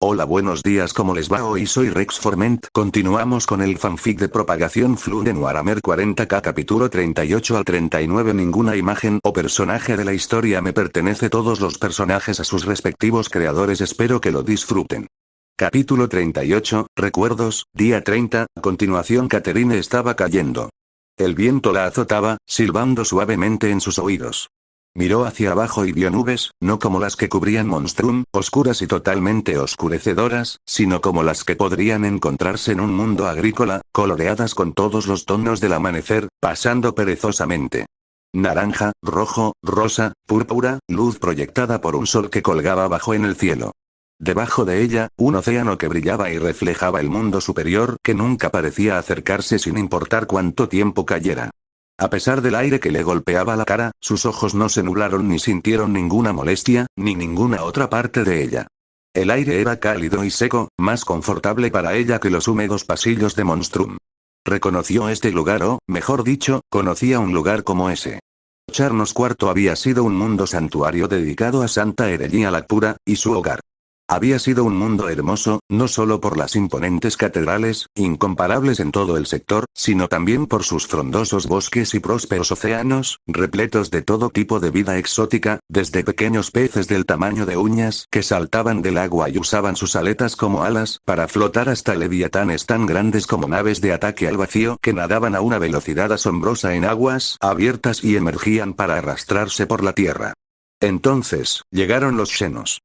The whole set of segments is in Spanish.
Hola, buenos días, ¿cómo les va? Hoy soy Rex Forment. Continuamos con el fanfic de propagación Flood de Warhammer 40k capítulo 38 al 39. Ninguna imagen o personaje de la historia me pertenece. Todos los personajes a sus respectivos creadores. Espero que lo disfruten. Capítulo 38, Recuerdos, día 30. A continuación, Catherine estaba cayendo. El viento la azotaba, silbando suavemente en sus oídos. Miró hacia abajo y vio nubes, no como las que cubrían Monstrum, oscuras y totalmente oscurecedoras, sino como las que podrían encontrarse en un mundo agrícola, coloreadas con todos los tonos del amanecer, pasando perezosamente. Naranja, rojo, rosa, púrpura, luz proyectada por un sol que colgaba bajo en el cielo. Debajo de ella, un océano que brillaba y reflejaba el mundo superior que nunca parecía acercarse sin importar cuánto tiempo cayera. A pesar del aire que le golpeaba la cara, sus ojos no se nublaron ni sintieron ninguna molestia, ni ninguna otra parte de ella. El aire era cálido y seco, más confortable para ella que los húmedos pasillos de Monstrum. Reconoció este lugar o, mejor dicho, conocía un lugar como ese. Charnos IV había sido un mundo santuario dedicado a Santa Eregia la Pura, y su hogar. Había sido un mundo hermoso, no solo por las imponentes catedrales, incomparables en todo el sector, sino también por sus frondosos bosques y prósperos océanos, repletos de todo tipo de vida exótica, desde pequeños peces del tamaño de uñas que saltaban del agua y usaban sus aletas como alas para flotar, hasta leviatanes tan grandes como naves de ataque al vacío que nadaban a una velocidad asombrosa en aguas abiertas y emergían para arrastrarse por la tierra. Entonces, llegaron los Xenos.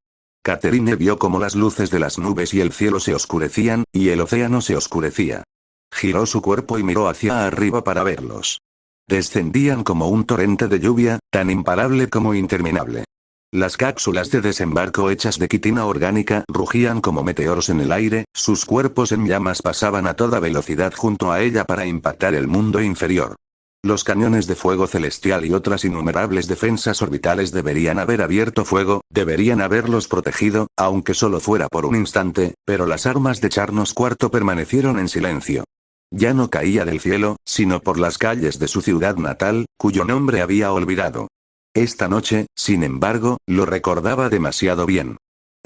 Catherine vio cómo las luces de las nubes y el cielo se oscurecían, y el océano se oscurecía. Giró su cuerpo y miró hacia arriba para verlos. Descendían como un torrente de lluvia, tan imparable como interminable. Las cápsulas de desembarco hechas de quitina orgánica rugían como meteoros en el aire, sus cuerpos en llamas pasaban a toda velocidad junto a ella para impactar el mundo inferior. Los cañones de fuego celestial y otras innumerables defensas orbitales deberían haber abierto fuego, deberían haberlos protegido, aunque solo fuera por un instante, pero las armas de Charnos IV permanecieron en silencio. Ya no caía del cielo, sino por las calles de su ciudad natal, cuyo nombre había olvidado. Esta noche, sin embargo, lo recordaba demasiado bien.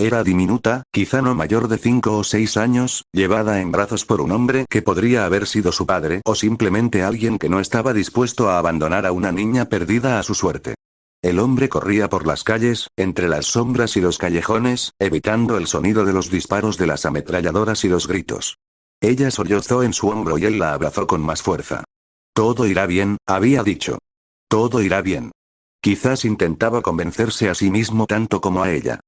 Era diminuta, quizá no mayor de 5 o 6 años, llevada en brazos por un hombre que podría haber sido su padre o simplemente alguien que no estaba dispuesto a abandonar a una niña perdida a su suerte. El hombre corría por las calles, entre las sombras y los callejones, evitando el sonido de los disparos de las ametralladoras y los gritos. Ella sollozó en su hombro y él la abrazó con más fuerza. Todo irá bien, había dicho. Todo irá bien. Quizás intentaba convencerse a sí mismo tanto como a ella.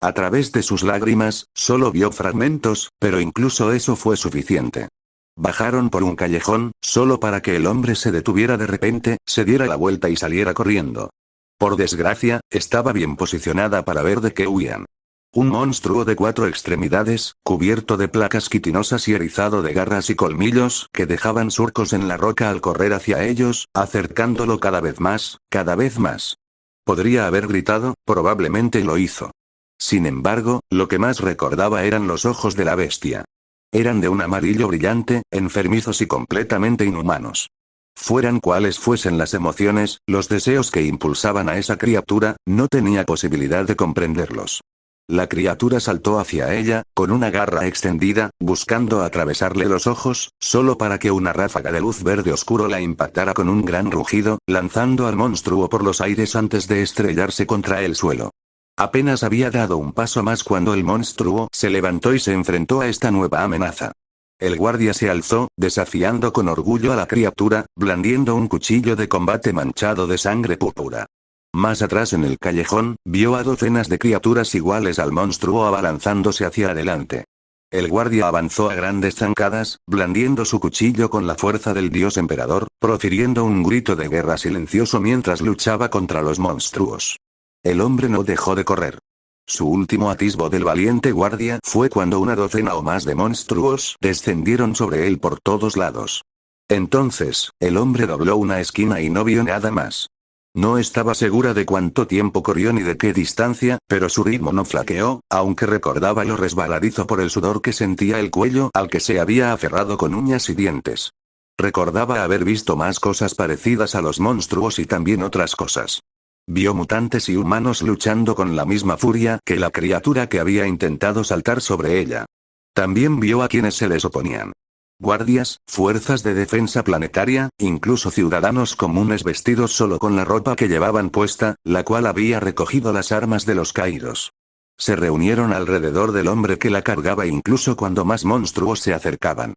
A través de sus lágrimas, solo vio fragmentos, pero incluso eso fue suficiente. Bajaron por un callejón, solo para que el hombre se detuviera de repente, se diera la vuelta y saliera corriendo. Por desgracia, estaba bien posicionada para ver de qué huían. Un monstruo de 4 extremidades, cubierto de placas quitinosas y erizado de garras y colmillos, que dejaban surcos en la roca al correr hacia ellos, acercándolo cada vez más, cada vez más. Podría haber gritado, probablemente lo hizo. Sin embargo, lo que más recordaba eran los ojos de la bestia. Eran de un amarillo brillante, enfermizos y completamente inhumanos. Fueran cuales fuesen las emociones, los deseos que impulsaban a esa criatura, no tenía posibilidad de comprenderlos. La criatura saltó hacia ella, con una garra extendida, buscando atravesarle los ojos, solo para que una ráfaga de luz verde oscuro la impactara con un gran rugido, lanzando al monstruo por los aires antes de estrellarse contra el suelo. Apenas había dado un paso más cuando el monstruo se levantó y se enfrentó a esta nueva amenaza. El guardia se alzó, desafiando con orgullo a la criatura, blandiendo un cuchillo de combate manchado de sangre púrpura. Más atrás en el callejón, vio a docenas de criaturas iguales al monstruo abalanzándose hacia adelante. El guardia avanzó a grandes zancadas, blandiendo su cuchillo con la fuerza del dios emperador, profiriendo un grito de guerra silencioso mientras luchaba contra los monstruos. El hombre no dejó de correr. Su último atisbo del valiente guardia fue cuando una docena o más de monstruos descendieron sobre él por todos lados. Entonces, el hombre dobló una esquina y no vio nada más. No estaba segura de cuánto tiempo corrió ni de qué distancia, pero su ritmo no flaqueó, aunque recordaba lo resbaladizo por el sudor que sentía el cuello al que se había aferrado con uñas y dientes. Recordaba haber visto más cosas parecidas a los monstruos y también otras cosas. Vio mutantes y humanos luchando con la misma furia que la criatura que había intentado saltar sobre ella. También vio a quienes se les oponían. Guardias, fuerzas de defensa planetaria, incluso ciudadanos comunes vestidos solo con la ropa que llevaban puesta, la cual había recogido las armas de los caídos. Se reunieron alrededor del hombre que la cargaba incluso cuando más monstruos se acercaban.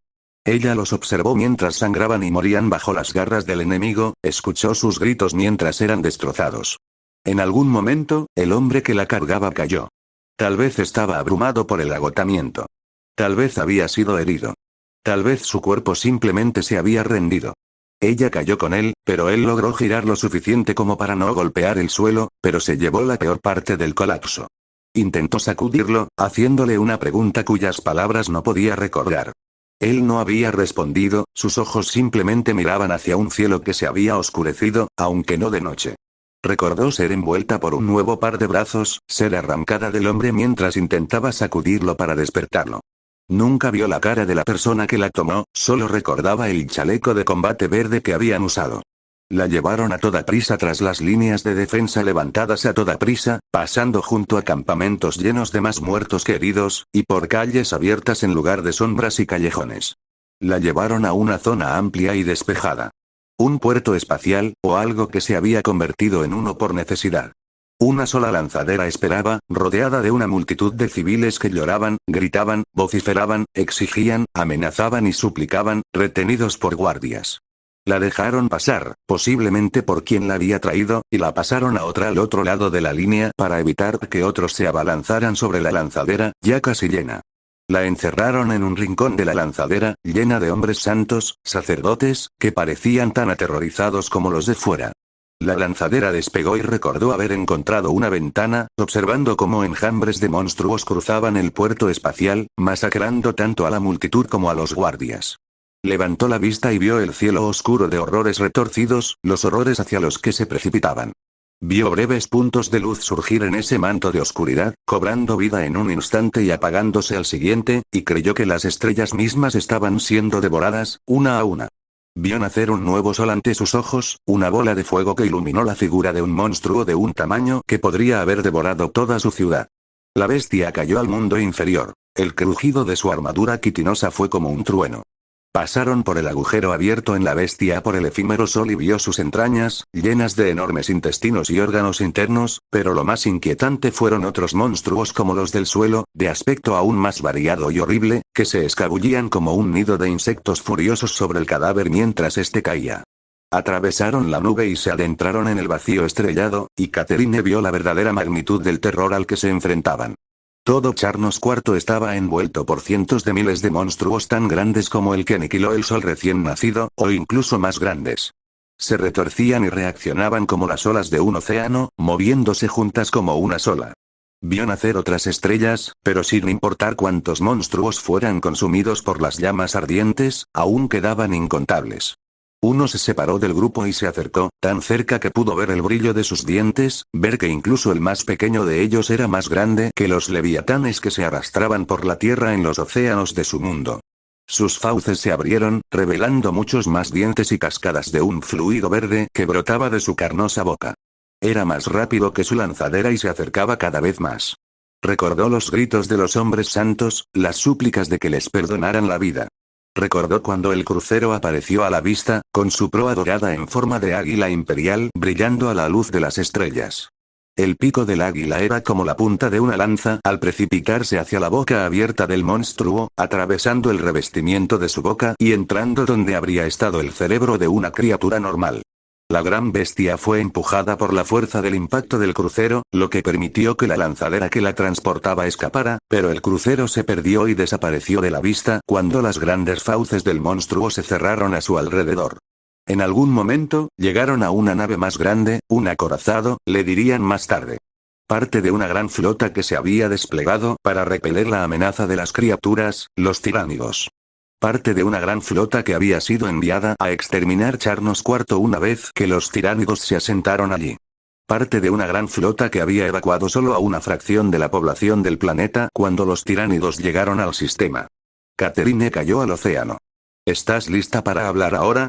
Ella los observó mientras sangraban y morían bajo las garras del enemigo, escuchó sus gritos mientras eran destrozados. En algún momento, el hombre que la cargaba cayó. Tal vez estaba abrumado por el agotamiento. Tal vez había sido herido. Tal vez su cuerpo simplemente se había rendido. Ella cayó con él, pero él logró girar lo suficiente como para no golpear el suelo, pero se llevó la peor parte del colapso. Intentó sacudirlo, haciéndole una pregunta cuyas palabras no podía recordar. Él no había respondido, sus ojos simplemente miraban hacia un cielo que se había oscurecido, aunque no de noche. Recordó ser envuelta por un nuevo par de brazos, ser arrancada del hombre mientras intentaba sacudirlo para despertarlo. Nunca vio la cara de la persona que la tomó, solo recordaba el chaleco de combate verde que habían usado. La llevaron a toda prisa tras las líneas de defensa levantadas a toda prisa, pasando junto a campamentos llenos de más muertos que heridos, y por calles abiertas en lugar de sombras y callejones. La llevaron a una zona amplia y despejada. Un puerto espacial, o algo que se había convertido en uno por necesidad. Una sola lanzadera esperaba, rodeada de una multitud de civiles que lloraban, gritaban, vociferaban, exigían, amenazaban y suplicaban, retenidos por guardias. La dejaron pasar, posiblemente por quien la había traído, y la pasaron a otra al otro lado de la línea para evitar que otros se abalanzaran sobre la lanzadera, ya casi llena. La encerraron en un rincón de la lanzadera, llena de hombres santos, sacerdotes, que parecían tan aterrorizados como los de fuera. La lanzadera despegó y recordó haber encontrado una ventana, observando cómo enjambres de monstruos cruzaban el puerto espacial, masacrando tanto a la multitud como a los guardias. Levantó la vista y vio el cielo oscuro de horrores retorcidos, los horrores hacia los que se precipitaban. Vio breves puntos de luz surgir en ese manto de oscuridad, cobrando vida en un instante y apagándose al siguiente, y creyó que las estrellas mismas estaban siendo devoradas, una a una. Vio nacer un nuevo sol ante sus ojos, una bola de fuego que iluminó la figura de un monstruo de un tamaño que podría haber devorado toda su ciudad. La bestia cayó al mundo inferior. El crujido de su armadura quitinosa fue como un trueno. Pasaron por el agujero abierto en la bestia por el efímero sol y vio sus entrañas, llenas de enormes intestinos y órganos internos, pero lo más inquietante fueron otros monstruos como los del suelo, de aspecto aún más variado y horrible, que se escabullían como un nido de insectos furiosos sobre el cadáver mientras este caía. Atravesaron la nube y se adentraron en el vacío estrellado, y Catherine vio la verdadera magnitud del terror al que se enfrentaban. Todo Charnos IV estaba envuelto por cientos de miles de monstruos tan grandes como el que aniquiló el sol recién nacido, o incluso más grandes. Se retorcían y reaccionaban como las olas de un océano, moviéndose juntas como una sola. Vio nacer otras estrellas, pero sin importar cuántos monstruos fueran consumidos por las llamas ardientes, aún quedaban incontables. Uno se separó del grupo y se acercó, tan cerca que pudo ver el brillo de sus dientes, ver que incluso el más pequeño de ellos era más grande que los leviatanes que se arrastraban por la tierra en los océanos de su mundo. Sus fauces se abrieron, revelando muchos más dientes y cascadas de un fluido verde que brotaba de su carnosa boca. Era más rápido que su lanzadera y se acercaba cada vez más. Recordó los gritos de los hombres santos, las súplicas de que les perdonaran la vida. Recordó cuando el crucero apareció a la vista, con su proa dorada en forma de águila imperial brillando a la luz de las estrellas. El pico del águila era como la punta de una lanza al precipitarse hacia la boca abierta del monstruo, atravesando el revestimiento de su boca y entrando donde habría estado el cerebro de una criatura normal. La gran bestia fue empujada por la fuerza del impacto del crucero, lo que permitió que la lanzadera que la transportaba escapara, pero el crucero se perdió y desapareció de la vista cuando las grandes fauces del monstruo se cerraron a su alrededor. En algún momento, llegaron a una nave más grande, un acorazado, le dirían más tarde. Parte de una gran flota que se había desplegado para repeler la amenaza de las criaturas, los tiránidos. Parte de una gran flota que había sido enviada a exterminar Charnos IV una vez que los tiránidos se asentaron allí. Parte de una gran flota que había evacuado solo a una fracción de la población del planeta cuando los tiránidos llegaron al sistema. Catherine cayó al océano. ¿Estás lista para hablar ahora?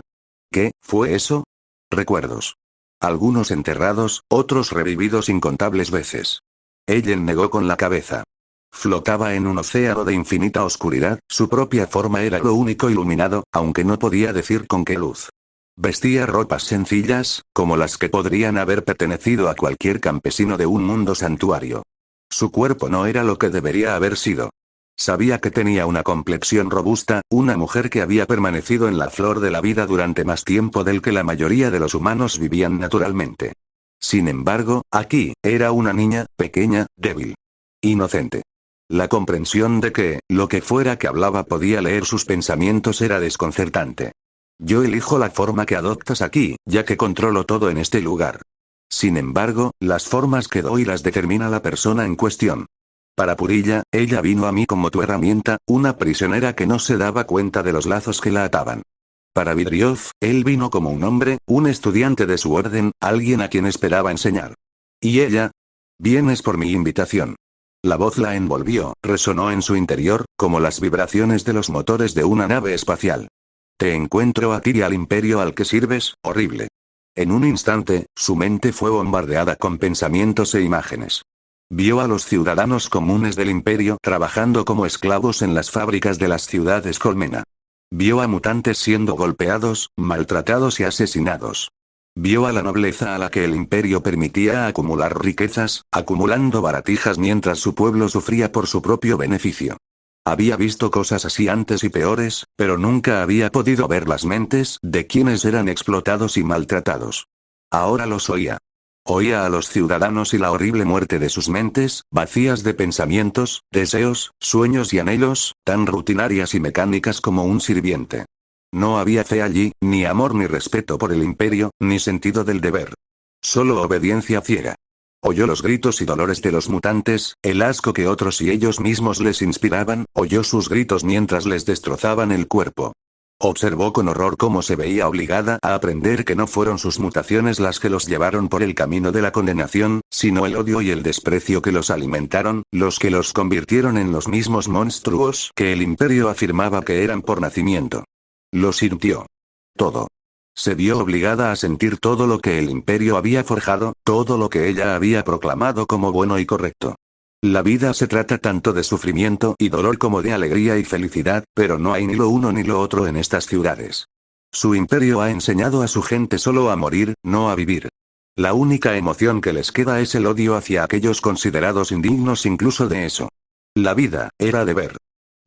¿Qué fue eso? Recuerdos. Algunos enterrados, otros revividos incontables veces. Ellen negó con la cabeza. Flotaba en un océano de infinita oscuridad, su propia forma era lo único iluminado, aunque no podía decir con qué luz. Vestía ropas sencillas, como las que podrían haber pertenecido a cualquier campesino de un mundo santuario. Su cuerpo no era lo que debería haber sido. Sabía que tenía una complexión robusta, una mujer que había permanecido en la flor de la vida durante más tiempo del que la mayoría de los humanos vivían naturalmente. Sin embargo, aquí, era una niña, pequeña, débil. Inocente. La comprensión de que, lo que fuera que hablaba podía leer sus pensamientos era desconcertante. Yo elijo la forma que adoptas aquí, ya que controlo todo en este lugar. Sin embargo, las formas que doy las determina la persona en cuestión. Para Purilla, ella vino a mí como tu herramienta, una prisionera que no se daba cuenta de los lazos que la ataban. Para Vidriov, él vino como un hombre, un estudiante de su orden, alguien a quien esperaba enseñar. ¿Y ella? Vienes por mi invitación. La voz la envolvió, resonó en su interior, como las vibraciones de los motores de una nave espacial. Te encuentro a ti y al imperio al que sirves, horrible. En un instante, su mente fue bombardeada con pensamientos e imágenes. Vio a los ciudadanos comunes del imperio trabajando como esclavos en las fábricas de las ciudades colmena. Vio a mutantes siendo golpeados, maltratados y asesinados. Vio a la nobleza a la que el imperio permitía acumular riquezas, acumulando baratijas mientras su pueblo sufría por su propio beneficio. Había visto cosas así antes y peores, pero nunca había podido ver las mentes de quienes eran explotados y maltratados. Ahora los oía. Oía a los ciudadanos y la horrible muerte de sus mentes, vacías de pensamientos, deseos, sueños y anhelos, tan rutinarias y mecánicas como un sirviente. No había fe allí, ni amor ni respeto por el imperio, ni sentido del deber. Solo obediencia ciega. Oyó los gritos y dolores de los mutantes, el asco que otros y ellos mismos les inspiraban, oyó sus gritos mientras les destrozaban el cuerpo. Observó con horror cómo se veía obligada a aprender que no fueron sus mutaciones las que los llevaron por el camino de la condenación, sino el odio y el desprecio que los alimentaron, los que los convirtieron en los mismos monstruos que el imperio afirmaba que eran por nacimiento. Lo sintió. Todo. Se vio obligada a sentir todo lo que el imperio había forjado, todo lo que ella había proclamado como bueno y correcto. La vida se trata tanto de sufrimiento y dolor como de alegría y felicidad, pero no hay ni lo uno ni lo otro en estas ciudades. Su imperio ha enseñado a su gente solo a morir, no a vivir. La única emoción que les queda es el odio hacia aquellos considerados indignos incluso de eso. La vida, era deber.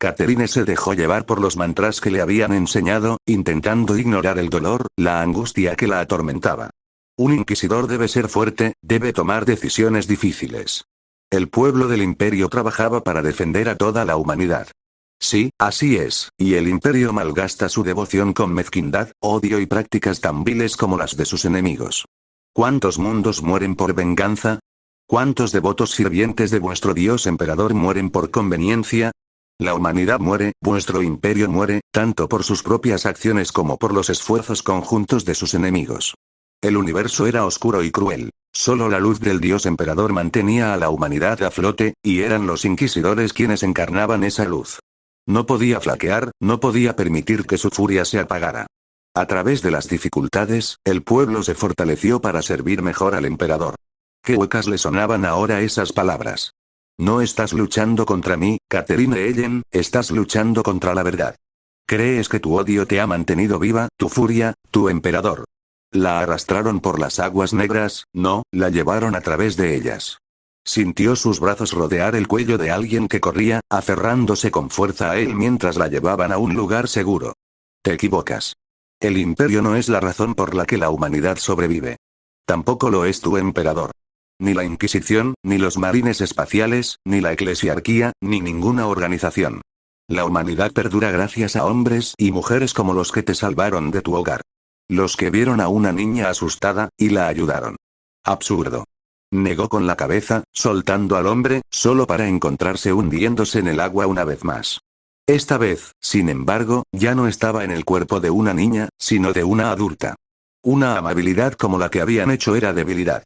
Catherine se dejó llevar por los mantras que le habían enseñado, intentando ignorar el dolor, la angustia que la atormentaba. Un inquisidor debe ser fuerte, debe tomar decisiones difíciles. El pueblo del imperio trabajaba para defender a toda la humanidad. Sí, así es, y el imperio malgasta su devoción con mezquindad, odio y prácticas tan viles como las de sus enemigos. ¿Cuántos mundos mueren por venganza? ¿Cuántos devotos sirvientes de vuestro dios emperador mueren por conveniencia? La humanidad muere, vuestro imperio muere, tanto por sus propias acciones como por los esfuerzos conjuntos de sus enemigos. El universo era oscuro y cruel. Solo la luz del dios emperador mantenía a la humanidad a flote, y eran los inquisidores quienes encarnaban esa luz. No podía flaquear, no podía permitir que su furia se apagara. A través de las dificultades, el pueblo se fortaleció para servir mejor al emperador. Qué huecas le sonaban ahora esas palabras. No estás luchando contra mí, Catherine Ellen, estás luchando contra la verdad. ¿Crees que tu odio te ha mantenido viva, tu furia, tu emperador? La arrastraron por las aguas negras, no, la llevaron a través de ellas. Sintió sus brazos rodear el cuello de alguien que corría, aferrándose con fuerza a él mientras la llevaban a un lugar seguro. Te equivocas. El imperio no es la razón por la que la humanidad sobrevive. Tampoco lo es tu emperador. Ni la Inquisición, ni los marines espaciales, ni la eclesiarquía, ni ninguna organización. La humanidad perdura gracias a hombres y mujeres como los que te salvaron de tu hogar. Los que vieron a una niña asustada, y la ayudaron. Absurdo. Negó con la cabeza, soltando al hombre, solo para encontrarse hundiéndose en el agua una vez más. Esta vez, sin embargo, ya no estaba en el cuerpo de una niña, sino de una adulta. Una amabilidad como la que habían hecho era debilidad.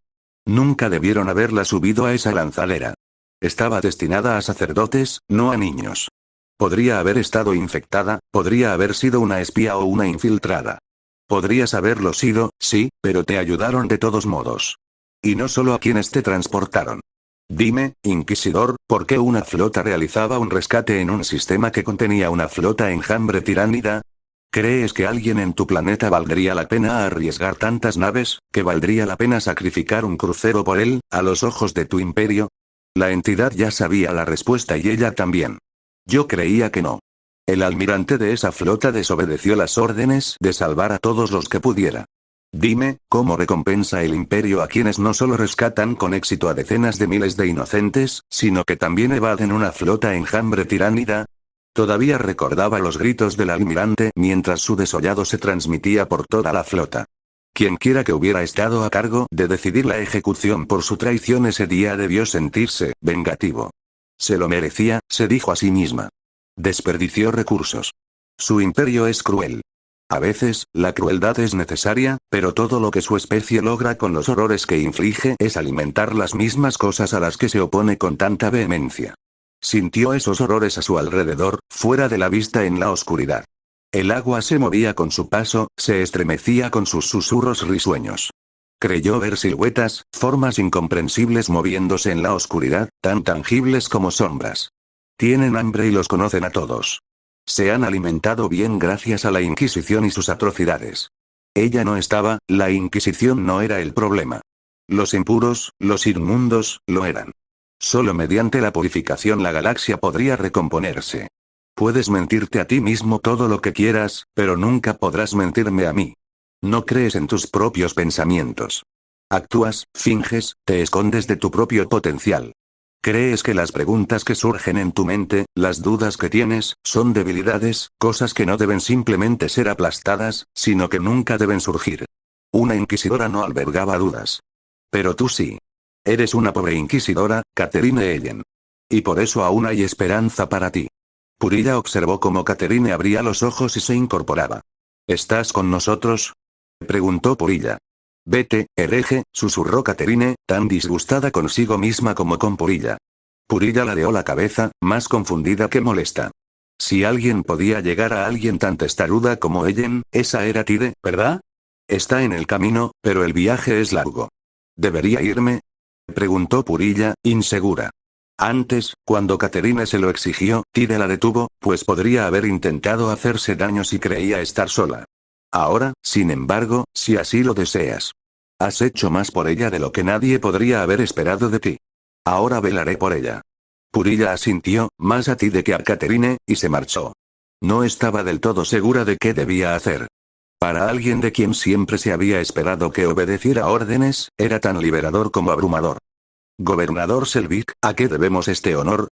Nunca debieron haberla subido a esa lanzadera. Estaba destinada a sacerdotes, no a niños. Podría haber estado infectada, podría haber sido una espía o una infiltrada. Podrías haberlo sido, sí, pero te ayudaron de todos modos. Y no solo a quienes te transportaron. Dime, Inquisidor, ¿por qué una flota realizaba un rescate en un sistema que contenía una flota enjambre tiránida? ¿Crees que alguien en tu planeta valdría la pena arriesgar tantas naves, que valdría la pena sacrificar un crucero por él, a los ojos de tu imperio? La entidad ya sabía la respuesta y ella también. Yo creía que no. El almirante de esa flota desobedeció las órdenes de salvar a todos los que pudiera. Dime, ¿cómo recompensa el imperio a quienes no solo rescatan con éxito a decenas de miles de inocentes, sino que también evaden una flota enjambre tiránida? Todavía recordaba los gritos del almirante mientras su desollado se transmitía por toda la flota. Quienquiera que hubiera estado a cargo de decidir la ejecución por su traición ese día debió sentirse vengativo. Se lo merecía, se dijo a sí misma. Desperdició recursos. Su imperio es cruel. A veces, la crueldad es necesaria, pero todo lo que su especie logra con los horrores que inflige es alimentar las mismas cosas a las que se opone con tanta vehemencia. Sintió esos horrores a su alrededor, fuera de la vista en la oscuridad. El agua se movía con su paso, se estremecía con sus susurros risueños. Creyó ver siluetas, formas incomprensibles moviéndose en la oscuridad, tan tangibles como sombras. Tienen hambre y los conocen a todos. Se han alimentado bien gracias a la Inquisición y sus atrocidades. Ella no estaba, la Inquisición no era el problema. Los impuros, los inmundos, lo eran. Solo mediante la purificación la galaxia podría recomponerse. Puedes mentirte a ti mismo todo lo que quieras, pero nunca podrás mentirme a mí. No crees en tus propios pensamientos. Actúas, finges, te escondes de tu propio potencial. Crees que las preguntas que surgen en tu mente, las dudas que tienes, son debilidades, cosas que no deben simplemente ser aplastadas, sino que nunca deben surgir. Una inquisidora no albergaba dudas. Pero tú sí. Eres una pobre inquisidora, Catherine Ellen. Y por eso aún hay esperanza para ti. Purilla observó cómo Catherine abría los ojos y se incorporaba. ¿Estás con nosotros?, preguntó Purilla. Vete, hereje, susurró Catherine, tan disgustada consigo misma como con Purilla. Purilla ladeó la cabeza, más confundida que molesta. Si alguien podía llegar a alguien tan testaruda como Ellen, esa era Tide, ¿verdad? Está en el camino, pero el viaje es largo. ¿Debería irme?, preguntó Purilla, insegura. Antes, cuando Catherine se lo exigió, Tide la detuvo, pues podría haber intentado hacerse daño si creía estar sola. Ahora, sin embargo, si así lo deseas. Has hecho más por ella de lo que nadie podría haber esperado de ti. Ahora velaré por ella. Purilla asintió, más a Tide que a Catherine, y se marchó. No estaba del todo segura de qué debía hacer. Para alguien de quien siempre se había esperado que obedeciera órdenes, era tan liberador como abrumador. Gobernador Selvig, ¿a qué debemos este honor?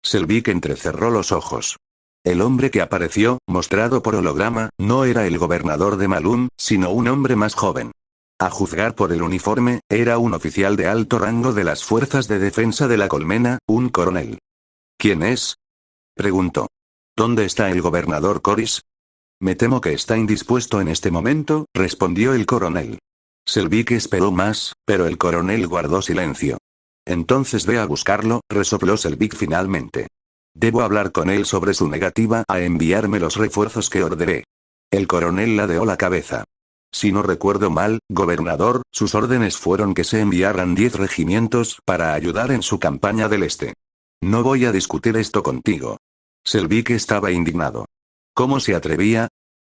Selvig entrecerró los ojos. El hombre que apareció, mostrado por holograma, no era el gobernador de Malum, sino un hombre más joven. A juzgar por el uniforme, era un oficial de alto rango de las fuerzas de defensa de la colmena, un coronel. ¿Quién es?, preguntó. ¿Dónde está el gobernador Coris? Me temo que está indispuesto en este momento, respondió el coronel. Selvig esperó más, pero el coronel guardó silencio. Entonces ve a buscarlo, resopló Selvig finalmente. Debo hablar con él sobre su negativa a enviarme los refuerzos que ordené. El coronel ladeó la cabeza. Si no recuerdo mal, gobernador, sus órdenes fueron que se enviaran 10 regimientos para ayudar en su campaña del este. No voy a discutir esto contigo. Selvig estaba indignado. ¿Cómo se atrevía?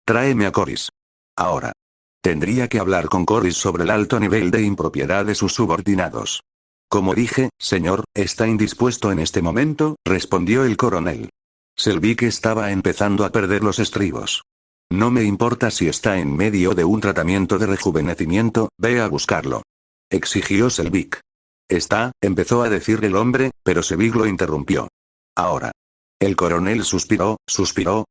Tráeme a Coris. Ahora. Tendría que hablar con Coris sobre el alto nivel de impropiedad de sus subordinados. Como dije, señor, está indispuesto en este momento, respondió el coronel. Selvig estaba empezando a perder los estribos. No me importa si está en medio de un tratamiento de rejuvenecimiento, ve a buscarlo. Exigió Selvig. Empezó a decir el hombre, pero Selvig lo interrumpió. Ahora. El coronel suspiró,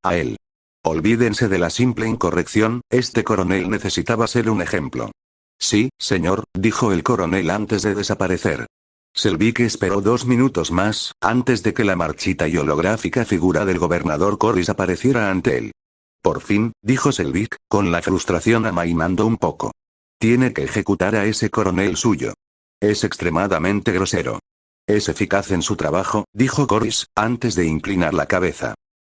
a él. Olvídense de la simple incorrección, este coronel necesitaba ser un ejemplo. Sí, señor, dijo el coronel antes de desaparecer. Selvig esperó 2 minutos más, antes de que la marchita y holográfica figura del gobernador Coris apareciera ante él. Por fin, dijo Selvig, con la frustración amainando un poco. Tiene que ejecutar a ese coronel suyo. Es extremadamente grosero. Es eficaz en su trabajo, dijo Coris, antes de inclinar la cabeza.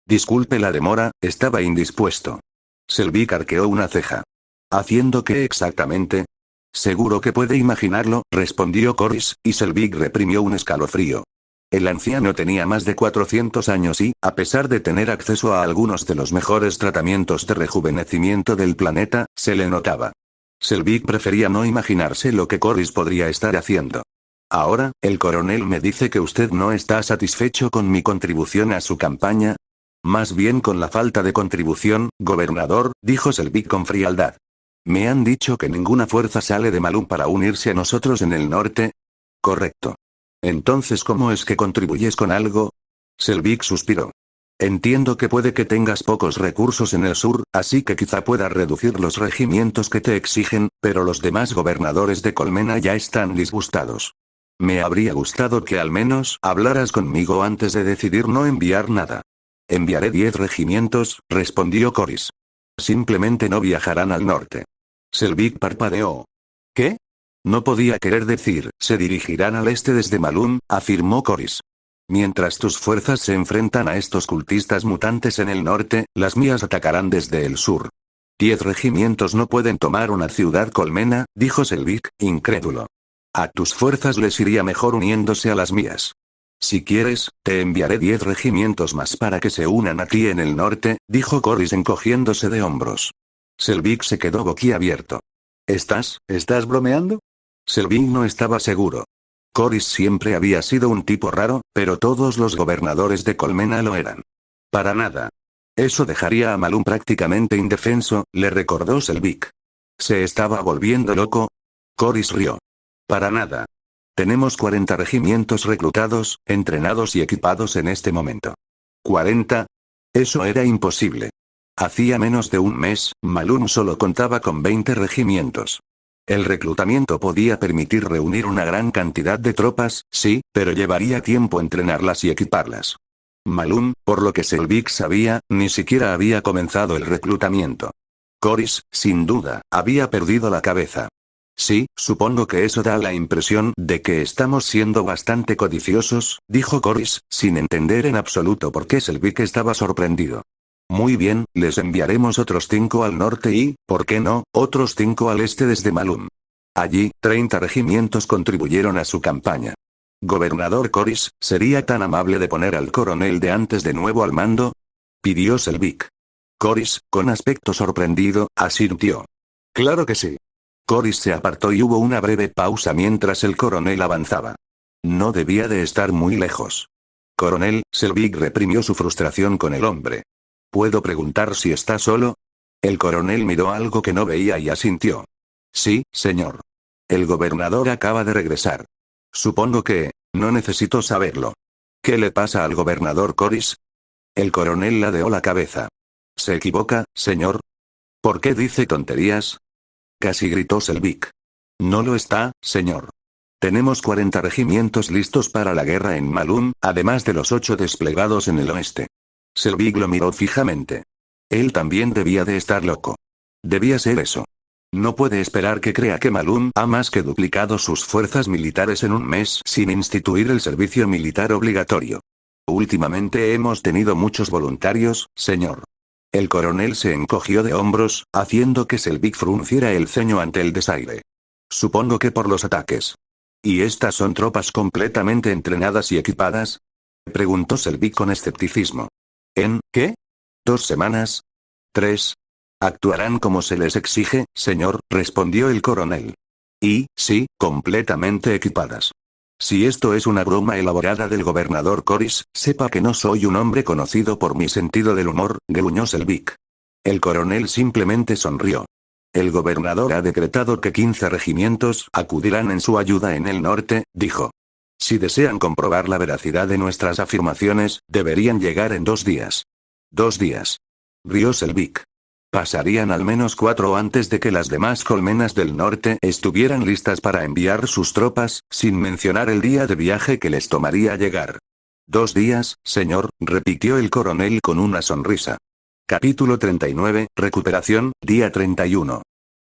Disculpe la demora, estaba indispuesto. Selvig arqueó una ceja. ¿Haciendo qué exactamente? Seguro que puede imaginarlo, respondió Corys, y Selvig reprimió un escalofrío. El anciano tenía más de 400 años y, a pesar de tener acceso a algunos de los mejores tratamientos de rejuvenecimiento del planeta, se le notaba. Selvig prefería no imaginarse lo que Corys podría estar haciendo. Ahora, el coronel me dice que usted no está satisfecho con mi contribución a su campaña. Más bien con la falta de contribución, gobernador, dijo Selvig con frialdad. Me han dicho que ninguna fuerza sale de Malum para unirse a nosotros en el norte. Correcto. Entonces, ¿cómo es que contribuyes con algo? Selvig suspiró. Entiendo que puede que tengas pocos recursos en el sur, así que quizá puedas reducir los regimientos que te exigen, pero los demás gobernadores de Colmena ya están disgustados. Me habría gustado que al menos hablaras conmigo antes de decidir no enviar nada. Enviaré 10 regimientos, respondió Corys. Simplemente no viajarán al norte. Selvig parpadeó. ¿Qué? No podía querer decir, se dirigirán al este desde Malum, afirmó Corys. Mientras tus fuerzas se enfrentan a estos cultistas mutantes en el norte, las mías atacarán desde el sur. 10 regimientos no pueden tomar una ciudad colmena, dijo Selvig, incrédulo. A tus fuerzas les iría mejor uniéndose a las mías. Si quieres, te enviaré 10 regimientos más para que se unan aquí en el norte, dijo Corys encogiéndose de hombros. Selvig se quedó boquiabierto. ¿Estás bromeando? Selvig no estaba seguro. Corys siempre había sido un tipo raro, pero todos los gobernadores de Colmena lo eran. Para nada. Eso dejaría a Malum prácticamente indefenso, le recordó Selvig. ¿Se estaba volviendo loco? Corys rió. Para nada. Tenemos 40 regimientos reclutados, entrenados y equipados en este momento. ¿40? Eso era imposible. Hacía menos de un mes, Malum solo contaba con 20 regimientos. El reclutamiento podía permitir reunir una gran cantidad de tropas, sí, pero llevaría tiempo entrenarlas y equiparlas. Malum, por lo que Selvig sabía, ni siquiera había comenzado el reclutamiento. Corys, sin duda, había perdido la cabeza. Sí, supongo que eso da la impresión de que estamos siendo bastante codiciosos, dijo Corys, sin entender en absoluto por qué Selvig estaba sorprendido. Muy bien, les enviaremos otros 5 al norte y, ¿por qué no?, otros 5 al este desde Malum. Allí, 30 regimientos contribuyeron a su campaña. Gobernador Corys, ¿sería tan amable de poner al coronel de antes de nuevo al mando? Pidió Selvig. Corys, con aspecto sorprendido, asintió. Claro que sí. Corys se apartó y hubo una breve pausa mientras el coronel avanzaba. No debía de estar muy lejos. Coronel, Selvig reprimió su frustración con el hombre. ¿Puedo preguntar si está solo? El coronel miró algo que no veía y asintió. Sí, señor. El gobernador acaba de regresar. Supongo que, no necesito saberlo. ¿Qué le pasa al gobernador Corys? El coronel ladeó la cabeza. ¿Se equivoca, señor? ¿Por qué dice tonterías? Casi gritó Selvig. No lo está, señor. Tenemos 40 regimientos listos para la guerra en Malum, además de los 8 desplegados en el oeste. Selvig lo miró fijamente. Él también debía de estar loco. Debía ser eso. No puede esperar que crea que Malum ha más que duplicado sus fuerzas militares en un mes sin instituir el servicio militar obligatorio. Últimamente hemos tenido muchos voluntarios, señor. El coronel se encogió de hombros, haciendo que Selvig frunciera el ceño ante el desaire. Supongo que por los ataques. ¿Y estas son tropas completamente entrenadas y equipadas? Preguntó Selvig con escepticismo. ¿En qué? 2 semanas? 3. Actuarán como se les exige, señor, respondió el coronel. Y, sí, completamente equipadas. Si esto es una broma elaborada del gobernador Corys, sepa que no soy un hombre conocido por mi sentido del humor, gruñó Selvig. El coronel simplemente sonrió. El gobernador ha decretado que 15 regimientos acudirán en su ayuda en el norte, dijo. Si desean comprobar la veracidad de nuestras afirmaciones, deberían llegar en 2 días. 2 días. Rió Selvig. Pasarían al menos 4 antes de que las demás colmenas del norte estuvieran listas para enviar sus tropas, sin mencionar el día de viaje que les tomaría llegar. 2 días, señor, repitió el coronel con una sonrisa. Capítulo 39, Recuperación, día 31.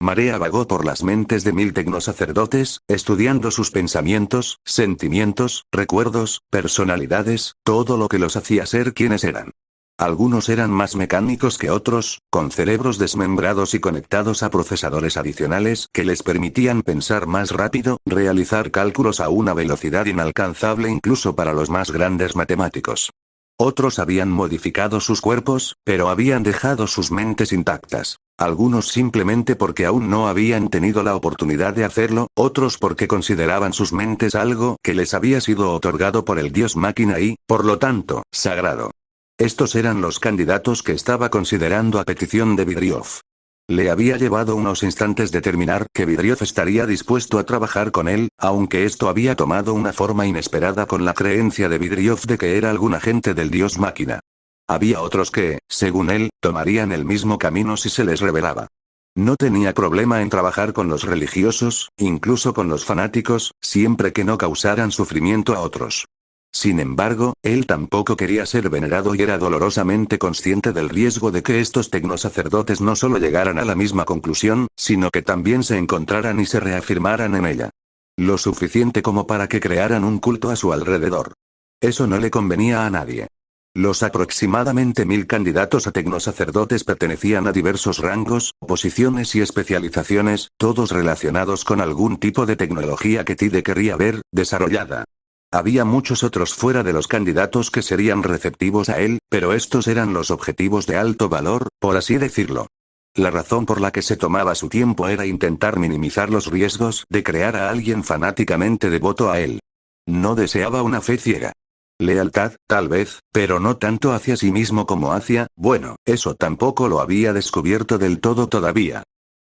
Marea vagó por las mentes de 1000 tecnosacerdotes, estudiando sus pensamientos, sentimientos, recuerdos, personalidades, todo lo que los hacía ser quienes eran. Algunos eran más mecánicos que otros, con cerebros desmembrados y conectados a procesadores adicionales que les permitían pensar más rápido, realizar cálculos a una velocidad inalcanzable incluso para los más grandes matemáticos. Otros habían modificado sus cuerpos, pero habían dejado sus mentes intactas. Algunos simplemente porque aún no habían tenido la oportunidad de hacerlo, otros porque consideraban sus mentes algo que les había sido otorgado por el dios máquina y, por lo tanto, sagrado. Estos eran los candidatos que estaba considerando a petición de Vidriov. Le había llevado unos instantes determinar que Vidriov estaría dispuesto a trabajar con él, aunque esto había tomado una forma inesperada con la creencia de Vidriov de que era algún agente del dios máquina. Había otros que, según él, tomarían el mismo camino si se les revelaba. No tenía problema en trabajar con los religiosos, incluso con los fanáticos, siempre que no causaran sufrimiento a otros. Sin embargo, él tampoco quería ser venerado y era dolorosamente consciente del riesgo de que estos tecnosacerdotes no solo llegaran a la misma conclusión, sino que también se encontraran y se reafirmaran en ella. Lo suficiente como para que crearan un culto a su alrededor. Eso no le convenía a nadie. Los aproximadamente 1000 candidatos a tecnosacerdotes pertenecían a diversos rangos, posiciones y especializaciones, todos relacionados con algún tipo de tecnología que Tide querría ver desarrollada. Había muchos otros fuera de los candidatos que serían receptivos a él, pero estos eran los objetivos de alto valor, por así decirlo. La razón por la que se tomaba su tiempo era intentar minimizar los riesgos de crear a alguien fanáticamente devoto a él. No deseaba una fe ciega. Lealtad, tal vez, pero no tanto hacia sí mismo como hacia, bueno, eso tampoco lo había descubierto del todo todavía.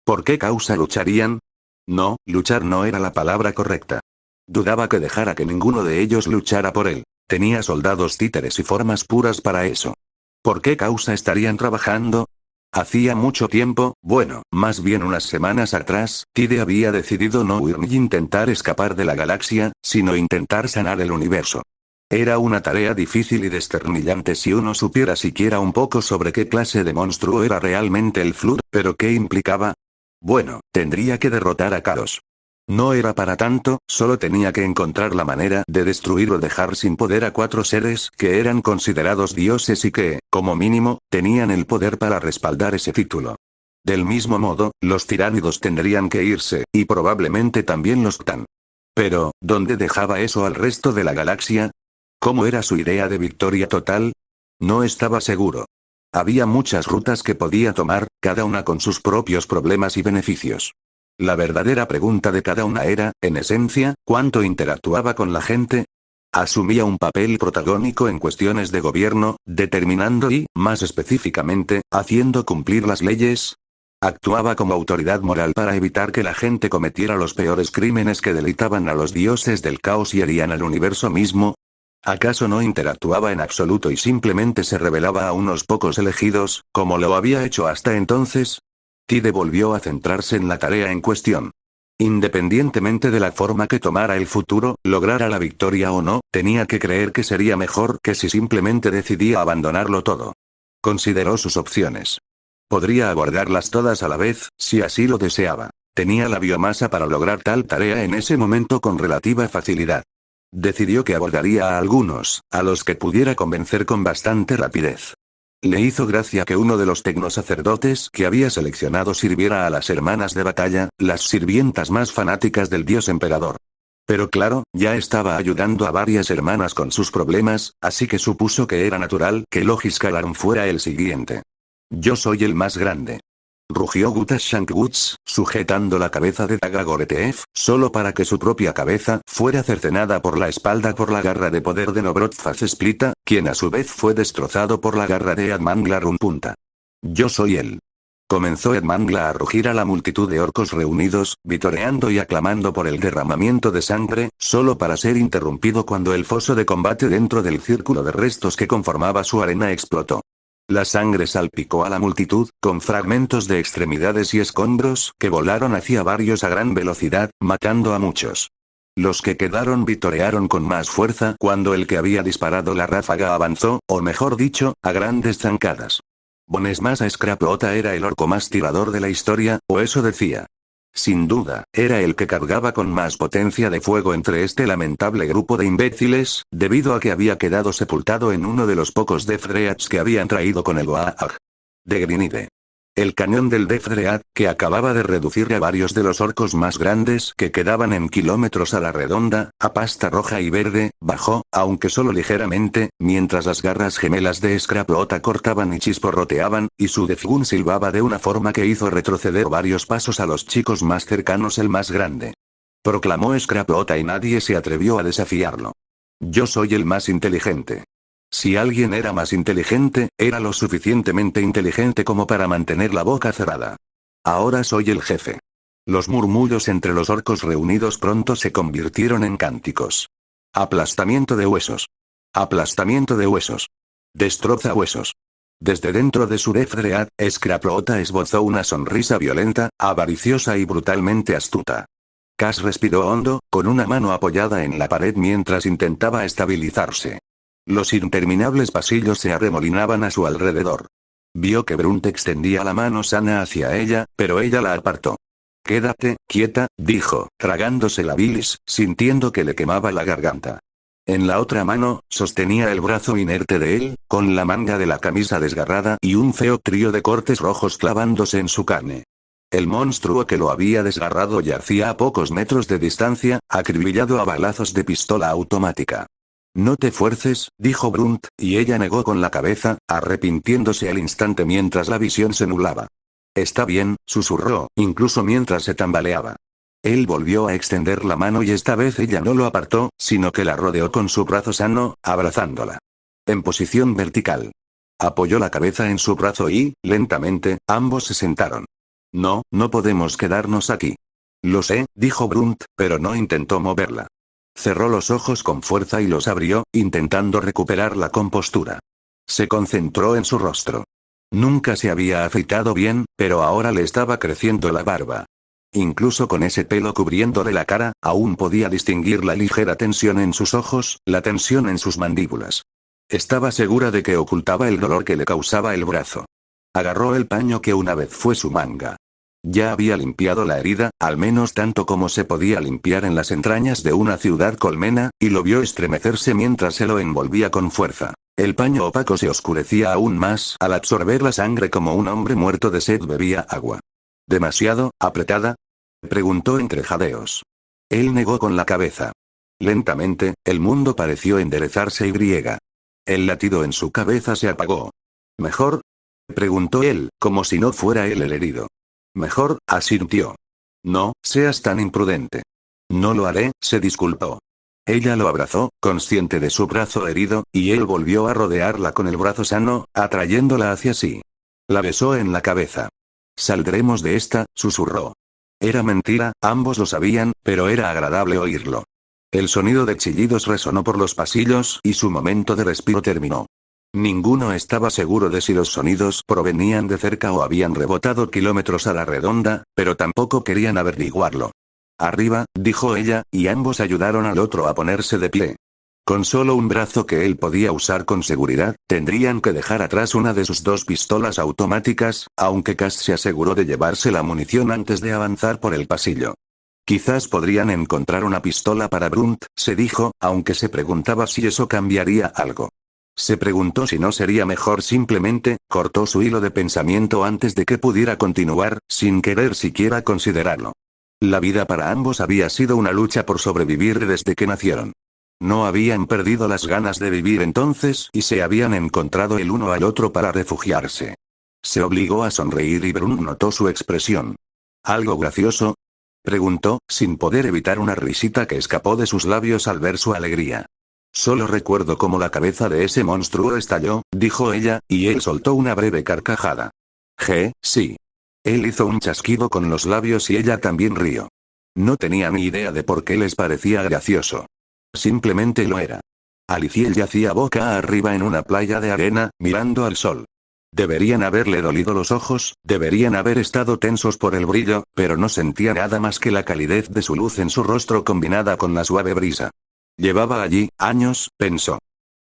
¿Por qué causa lucharían? No, luchar no era la palabra correcta. Dudaba que dejara que ninguno de ellos luchara por él. Tenía soldados títeres y formas puras para eso. ¿Por qué causa estarían trabajando? Hacía mucho tiempo, bueno, más bien unas semanas atrás, Tide había decidido no huir ni intentar escapar de la galaxia, sino intentar sanar el universo. Era una tarea difícil y desternillante si uno supiera siquiera un poco sobre qué clase de monstruo era realmente el Flood, pero ¿qué implicaba? Bueno, tendría que derrotar a Chaos. No era para tanto, solo tenía que encontrar la manera de destruir o dejar sin poder a 4 seres que eran considerados dioses y que, como mínimo, tenían el poder para respaldar ese título. Del mismo modo, los tiránidos tendrían que irse, y probablemente también los Ctan. Pero, ¿dónde dejaba eso al resto de la galaxia? ¿Cómo era su idea de victoria total? No estaba seguro. Había muchas rutas que podía tomar, cada una con sus propios problemas y beneficios. La verdadera pregunta de cada una era, en esencia, ¿cuánto interactuaba con la gente? Asumía un papel protagónico en cuestiones de gobierno, determinando y, más específicamente, haciendo cumplir las leyes. Actuaba como autoridad moral para evitar que la gente cometiera los peores crímenes que delitaban a los dioses del caos y herían al universo mismo. ¿Acaso no interactuaba en absoluto y simplemente se revelaba a unos pocos elegidos, como lo había hecho hasta entonces? Tide volvió a centrarse en la tarea en cuestión. Independientemente de la forma que tomara el futuro, lograra la victoria o no, tenía que creer que sería mejor que si simplemente decidía abandonarlo todo. Consideró sus opciones. Podría abordarlas todas a la vez, si así lo deseaba. Tenía la biomasa para lograr tal tarea en ese momento con relativa facilidad. Decidió que abordaría a algunos, a los que pudiera convencer con bastante rapidez. Le hizo gracia que uno de los tecnosacerdotes que había seleccionado sirviera a las hermanas de batalla, las sirvientas más fanáticas del dios emperador. Pero claro, ya estaba ayudando a varias hermanas con sus problemas, así que supuso que era natural que Logis Kalaran fuera el siguiente. Yo soy el más grande. Rugió Gutas Shankwoods, sujetando la cabeza de Daga Goretev, solo para que su propia cabeza fuera cercenada por la espalda por la garra de poder de Nobrotfaz Splita, quien a su vez fue destrozado por la garra de Edmangla Rumpunta. Yo soy él. Comenzó Edmangla a rugir a la multitud de orcos reunidos, vitoreando y aclamando por el derramamiento de sangre, solo para ser interrumpido cuando el foso de combate dentro del círculo de restos que conformaba su arena explotó. La sangre salpicó a la multitud, con fragmentos de extremidades y escombros que volaron hacia varios a gran velocidad, matando a muchos. Los que quedaron vitorearon con más fuerza cuando el que había disparado la ráfaga avanzó, o mejor dicho, a grandes zancadas. Bonesmasa Scrapota era el orco más tirador de la historia, o eso decía. Sin duda, era el que cargaba con más potencia de fuego entre este lamentable grupo de imbéciles, debido a que había quedado sepultado en uno de los pocos Death Dreads que habían traído con el Goa'uld de Grinide. El cañón del Death Dread, que acababa de reducir a varios de los orcos más grandes que quedaban en kilómetros a la redonda, a pasta roja y verde, bajó, aunque solo ligeramente, mientras las garras gemelas de Scrapota cortaban y chisporroteaban, y su Death Gun silbaba de una forma que hizo retroceder varios pasos a los chicos más cercanos el más grande. Proclamó Scrapota y nadie se atrevió a desafiarlo. Yo soy el más inteligente. Si alguien era más inteligente, era lo suficientemente inteligente como para mantener la boca cerrada. Ahora soy el jefe. Los murmullos entre los orcos reunidos pronto se convirtieron en cánticos. Aplastamiento de huesos. Aplastamiento de huesos. Destroza huesos. Desde dentro de su Death Dread, Scrapota esbozó una sonrisa violenta, avariciosa y brutalmente astuta. Cass respiró hondo, con una mano apoyada en la pared mientras intentaba estabilizarse. Los interminables pasillos se arremolinaban a su alrededor. Vio que Brunt extendía la mano sana hacia ella, pero ella la apartó. Quédate quieta, dijo, tragándose la bilis, sintiendo que le quemaba la garganta. En la otra mano, sostenía el brazo inerte de él, con la manga de la camisa desgarrada y un feo trío de cortes rojos clavándose en su carne. El monstruo que lo había desgarrado yacía a pocos metros de distancia, acribillado a balazos de pistola automática. No te fuerces, dijo Brunt, y ella negó con la cabeza, arrepintiéndose al instante mientras la visión se nublaba. Está bien, susurró, incluso mientras se tambaleaba. Él volvió a extender la mano y esta vez ella no lo apartó, sino que la rodeó con su brazo sano, abrazándola. En posición vertical. Apoyó la cabeza en su brazo y, lentamente, ambos se sentaron. No, no podemos quedarnos aquí. Lo sé, dijo Brunt, pero no intentó moverla. Cerró los ojos con fuerza y los abrió, intentando recuperar la compostura. Se concentró en su rostro. Nunca se había afeitado bien, pero ahora le estaba creciendo la barba. Incluso con ese pelo cubriéndole la cara, aún podía distinguir la ligera tensión en sus ojos, la tensión en sus mandíbulas. Estaba segura de que ocultaba el dolor que le causaba el brazo. Agarró el paño que una vez fue su manga. Ya había limpiado la herida, al menos tanto como se podía limpiar en las entrañas de una ciudad colmena, y lo vio estremecerse mientras se lo envolvía con fuerza. El paño opaco se oscurecía aún más al absorber la sangre como un hombre muerto de sed bebía agua. ¿Demasiado apretada?, preguntó entre jadeos. Él negó con la cabeza. Lentamente, el mundo pareció enderezarse y griega. El latido en su cabeza se apagó. ¿Mejor?, preguntó él, como si no fuera él el herido. Mejor, asintió. No, seas tan imprudente. No lo haré, se disculpó. Ella lo abrazó, consciente de su brazo herido, y él volvió a rodearla con el brazo sano, atrayéndola hacia sí. La besó en la cabeza. Saldremos de esta, susurró. Era mentira, ambos lo sabían, pero era agradable oírlo. El sonido de chillidos resonó por los pasillos y su momento de respiro terminó. Ninguno estaba seguro de si los sonidos provenían de cerca o habían rebotado kilómetros a la redonda, pero tampoco querían averiguarlo. Arriba, dijo ella, y ambos ayudaron al otro a ponerse de pie. Con solo un brazo que él podía usar con seguridad, tendrían que dejar atrás una de sus dos pistolas automáticas, aunque Cass se aseguró de llevarse la munición antes de avanzar por el pasillo. Quizás podrían encontrar una pistola para Brunt, se dijo, aunque se preguntaba si eso cambiaría algo. Se preguntó si no sería mejor simplemente, cortó su hilo de pensamiento antes de que pudiera continuar, sin querer siquiera considerarlo. La vida para ambos había sido una lucha por sobrevivir desde que nacieron. No habían perdido las ganas de vivir entonces y se habían encontrado el uno al otro para refugiarse. Se obligó a sonreír y Brunt notó su expresión. ¿Algo gracioso?, preguntó, sin poder evitar una risita que escapó de sus labios al ver su alegría. Solo recuerdo cómo la cabeza de ese monstruo estalló, dijo ella, y él soltó una breve carcajada. Sí. Él hizo un chasquido con los labios y ella también rió. No tenía ni idea de por qué les parecía gracioso. Simplemente lo era. Aliciel yacía boca arriba en una playa de arena, mirando al sol. Deberían haberle dolido los ojos, deberían haber estado tensos por el brillo, pero no sentía nada más que la calidez de su luz en su rostro combinada con la suave brisa. Llevaba allí, años, pensó.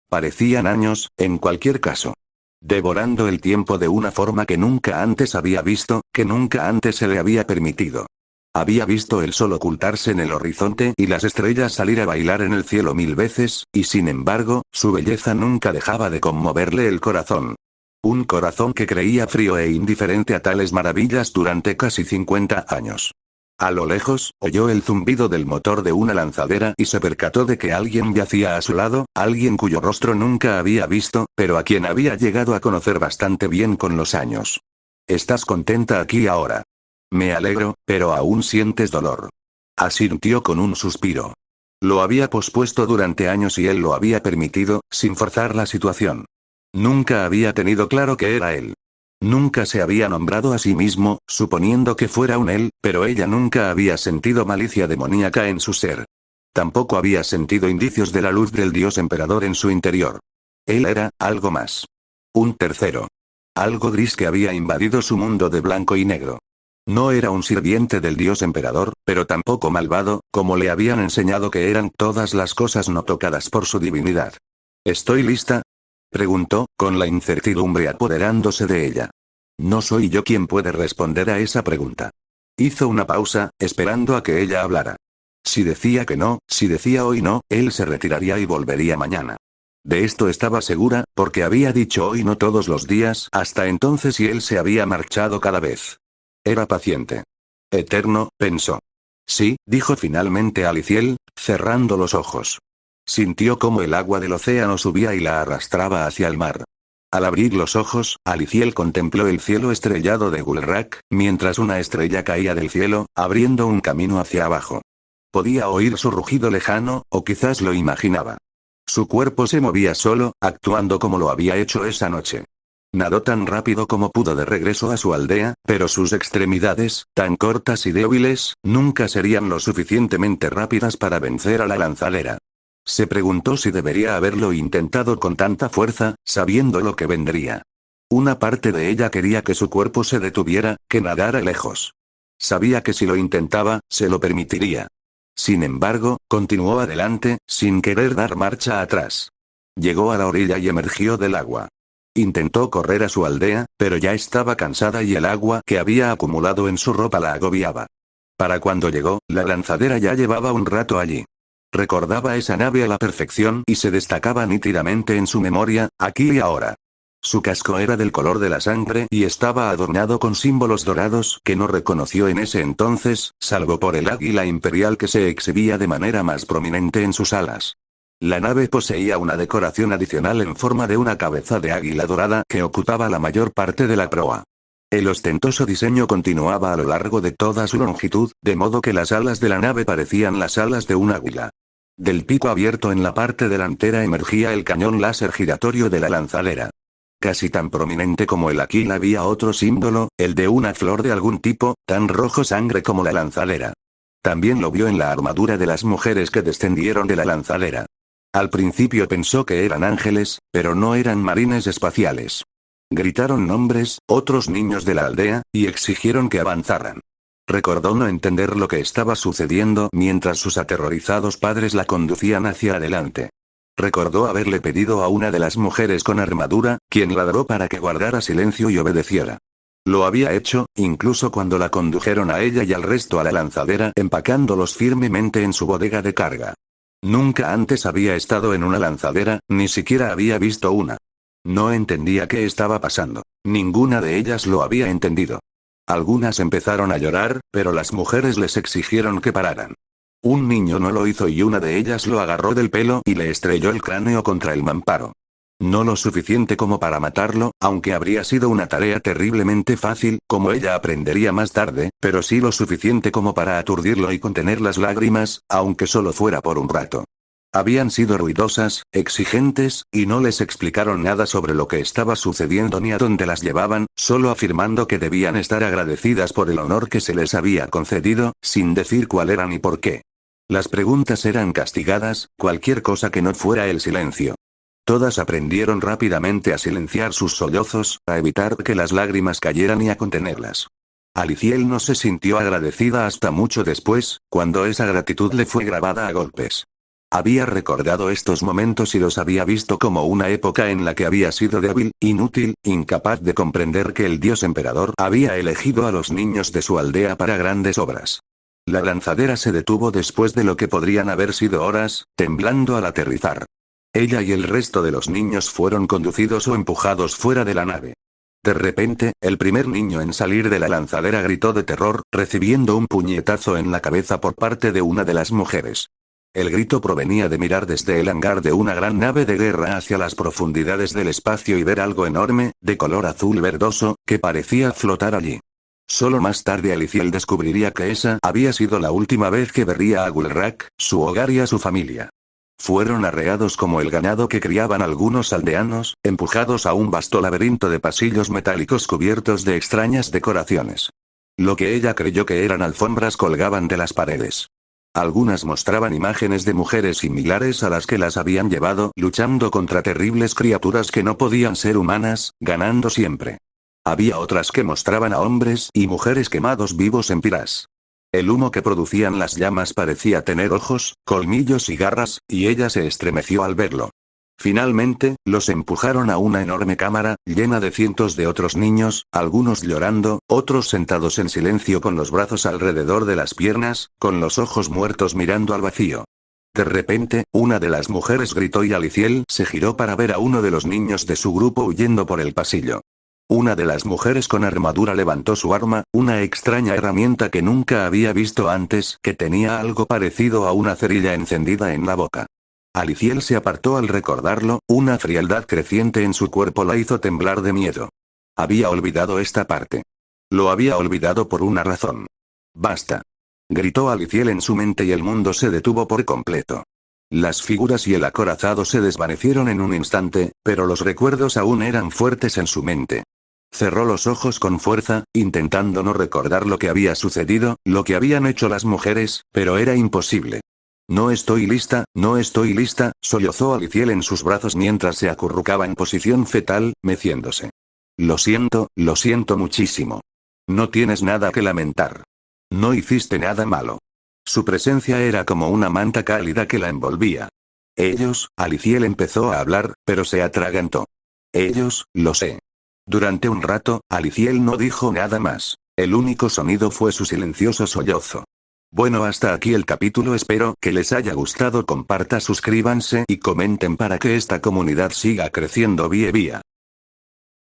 Parecían años, en cualquier caso. Devorando el tiempo de una forma que nunca antes había visto, que nunca antes se le había permitido. Había visto el sol ocultarse en el horizonte y las estrellas salir a bailar en el cielo 1000 veces, y sin embargo, su belleza nunca dejaba de conmoverle el corazón. Un corazón que creía frío e indiferente a tales maravillas durante casi 50 años. A lo lejos, oyó el zumbido del motor de una lanzadera y se percató de que alguien yacía a su lado, alguien cuyo rostro nunca había visto, pero a quien había llegado a conocer bastante bien con los años. ¿Estás contenta aquí ahora? Me alegro, pero aún sientes dolor. Asintió con un suspiro. Lo había pospuesto durante años y él lo había permitido, sin forzar la situación. Nunca había tenido claro que era él. Nunca se había nombrado a sí mismo, suponiendo que fuera un él, pero ella nunca había sentido malicia demoníaca en su ser. Tampoco había sentido indicios de la luz del dios emperador en su interior. Él era algo más. Un tercero. Algo gris que había invadido su mundo de blanco y negro. No era un sirviente del dios emperador, pero tampoco malvado, como le habían enseñado que eran todas las cosas no tocadas por su divinidad. ¿Estoy lista?, preguntó, con la incertidumbre apoderándose de ella. No soy yo quien puede responder a esa pregunta. Hizo una pausa, esperando a que ella hablara. Si decía que no, si decía hoy no, él se retiraría y volvería mañana. De esto estaba segura, porque había dicho hoy no todos los días hasta entonces y él se había marchado cada vez. Era paciente. Eterno, pensó. Sí, dijo finalmente Aliciel, cerrando los ojos. Sintió cómo el agua del océano subía y la arrastraba hacia el mar. Al abrir los ojos, Aliciel contempló el cielo estrellado de Gulrak, mientras una estrella caía del cielo, abriendo un camino hacia abajo. Podía oír su rugido lejano, o quizás lo imaginaba. Su cuerpo se movía solo, actuando como lo había hecho esa noche. Nadó tan rápido como pudo de regreso a su aldea, pero sus extremidades, tan cortas y débiles, nunca serían lo suficientemente rápidas para vencer a la lanzadera. Se preguntó si debería haberlo intentado con tanta fuerza, sabiendo lo que vendría. Una parte de ella quería que su cuerpo se detuviera, que nadara lejos. Sabía que si lo intentaba, se lo permitiría. Sin embargo, continuó adelante, sin querer dar marcha atrás. Llegó a la orilla y emergió del agua. Intentó correr a su aldea, pero ya estaba cansada y el agua que había acumulado en su ropa la agobiaba. Para cuando llegó, la lanzadera ya llevaba un rato allí. Recordaba esa nave a la perfección y se destacaba nítidamente en su memoria, aquí y ahora. Su casco era del color de la sangre y estaba adornado con símbolos dorados que no reconoció en ese entonces, salvo por el águila imperial que se exhibía de manera más prominente en sus alas. La nave poseía una decoración adicional en forma de una cabeza de águila dorada que ocupaba la mayor parte de la proa. El ostentoso diseño continuaba a lo largo de toda su longitud, de modo que las alas de la nave parecían las alas de un águila. Del pico abierto en la parte delantera emergía el cañón láser giratorio de la lanzadera. Casi tan prominente como el águila había otro símbolo, el de una flor de algún tipo, tan rojo sangre como la lanzadera. También lo vio en la armadura de las mujeres que descendieron de la lanzadera. Al principio pensó que eran ángeles, pero no eran marines espaciales. Gritaron nombres, otros niños de la aldea, y exigieron que avanzaran. Recordó no entender lo que estaba sucediendo mientras sus aterrorizados padres la conducían hacia adelante. Recordó haberle pedido a una de las mujeres con armadura, quien ladró para que guardara silencio y obedeciera. Lo había hecho, incluso cuando la condujeron a ella y al resto a la lanzadera, empacándolos firmemente en su bodega de carga. Nunca antes había estado en una lanzadera, ni siquiera había visto una. No entendía qué estaba pasando. Ninguna de ellas lo había entendido. Algunas empezaron a llorar, pero las mujeres les exigieron que pararan. Un niño no lo hizo y una de ellas lo agarró del pelo y le estrelló el cráneo contra el mamparo. No lo suficiente como para matarlo, aunque habría sido una tarea terriblemente fácil, como ella aprendería más tarde, pero sí lo suficiente como para aturdirlo y contener las lágrimas, aunque solo fuera por un rato. Habían sido ruidosas, exigentes, y no les explicaron nada sobre lo que estaba sucediendo ni a dónde las llevaban, solo afirmando que debían estar agradecidas por el honor que se les había concedido, sin decir cuál era ni por qué. Las preguntas eran castigadas, cualquier cosa que no fuera el silencio. Todas aprendieron rápidamente a silenciar sus sollozos, a evitar que las lágrimas cayeran y a contenerlas. Aliciel no se sintió agradecida hasta mucho después, cuando esa gratitud le fue grabada a golpes. Había recordado estos momentos y los había visto como una época en la que había sido débil, inútil, incapaz de comprender que el dios emperador había elegido a los niños de su aldea para grandes obras. La lanzadera se detuvo después de lo que podrían haber sido horas, temblando al aterrizar. Ella y el resto de los niños fueron conducidos o empujados fuera de la nave. De repente, el primer niño en salir de la lanzadera gritó de terror, recibiendo un puñetazo en la cabeza por parte de una de las mujeres. El grito provenía de mirar desde el hangar de una gran nave de guerra hacia las profundidades del espacio y ver algo enorme, de color azul verdoso, que parecía flotar allí. Solo más tarde Aliciel descubriría que esa había sido la última vez que vería a Gulrak, su hogar y a su familia. Fueron arreados como el ganado que criaban algunos aldeanos, empujados a un vasto laberinto de pasillos metálicos cubiertos de extrañas decoraciones. Lo que ella creyó que eran alfombras colgaban de las paredes. Algunas mostraban imágenes de mujeres similares a las que las habían llevado, luchando contra terribles criaturas que no podían ser humanas, ganando siempre. Había otras que mostraban a hombres y mujeres quemados vivos en piras. El humo que producían las llamas parecía tener ojos, colmillos y garras, y ella se estremeció al verlo. Finalmente, los empujaron a una enorme cámara, llena de cientos de otros niños, algunos llorando, otros sentados en silencio con los brazos alrededor de las piernas, con los ojos muertos mirando al vacío. De repente, una de las mujeres gritó y Aliciel se giró para ver a uno de los niños de su grupo huyendo por el pasillo. Una de las mujeres con armadura levantó su arma, una extraña herramienta que nunca había visto antes, que tenía algo parecido a una cerilla encendida en la boca. Aliciel se apartó al recordarlo, una frialdad creciente en su cuerpo la hizo temblar de miedo. Había olvidado esta parte. Lo había olvidado por una razón. Basta. Gritó Aliciel en su mente y el mundo se detuvo por completo. Las figuras y el acorazado se desvanecieron en un instante, pero los recuerdos aún eran fuertes en su mente. Cerró los ojos con fuerza, intentando no recordar lo que había sucedido, lo que habían hecho las mujeres, pero era imposible. No estoy lista, sollozó Aliciel en sus brazos mientras se acurrucaba en posición fetal, meciéndose. Lo siento muchísimo. No tienes nada que lamentar. No hiciste nada malo. Su presencia era como una manta cálida que la envolvía. Ellos, Aliciel empezó a hablar, pero se atragantó. Ellos, lo sé. Durante un rato, Aliciel no dijo nada más. El único sonido fue su silencioso sollozo. Bueno, hasta aquí el capítulo, espero que les haya gustado, suscríbanse y comenten para que esta comunidad siga creciendo vía.